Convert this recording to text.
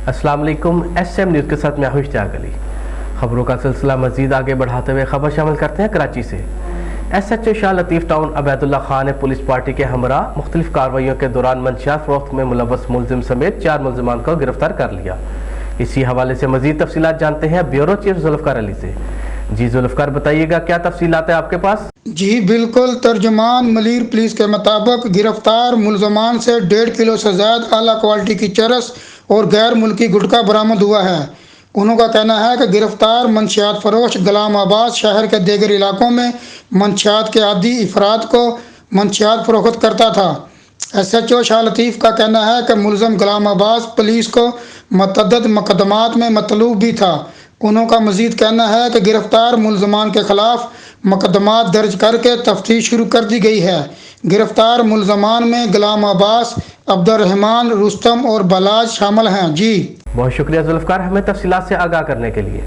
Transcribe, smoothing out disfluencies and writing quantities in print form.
अस्सलाम वालेकुम। SM news के साथ मैं हूं इश्तियाक अली। खबरों का सिलसिला मजीद आगे बढ़ाते हुए खबर शामिल करते हैं कराची से। SHO शाह लतीफ़ टाउन अबैदुल्ला खान ने पुलिस पार्टी के हमरा मुख्तलिफ कार्रवाइयों के दौरान मंशियात फरोख्त में मुलव्वस मुलजिम समेत 4 मुलजिमान को गिरफ्तार कर लिया। इसी हवाले से मजीद तफसीलात जानते हैं ब्यूरो चीफ जुल्फ़िकार अली से। जी जुल्फ़िकार, बताइएगा क्या तफसीलात है आपके पास? जी बिल्कुल, तर्जुमान मलीर पुलिस के मुताबिक गिरफ्तार मुलजमान से 1.5 किलो से ज़्यादा आला क्वालिटी की चरस और गैर मुल्की गुटखा बरामद हुआ है। उनका कहना है कि गिरफ्तार मंशियात फरोश गुलाम आबाद शहर के दीगर इलाकों में मंशियात के आदी अफराद को मंशियात फरोख्त करता था। SHO शाह लतीफ़ का कहना है कि मुलजम गुलाम आबाद पुलिस को मतअद्दद मुकदमात में मतलूब भी था। उनका मजीद कहना है कि गिरफ्तार मुलजमान के खिलाफ मुकदमात दर्ज करके तफ्तीश शुरू कर दी गई है। गिरफ्तार मुलजमान में गुलाम अब्बास, अब्दुर्रहमान, रुस्तम और बलाज शामिल हैं। जी बहुत शुक्रिया जुल्फ़िकार, हमें तफसीलात से आगाह करने के लिए।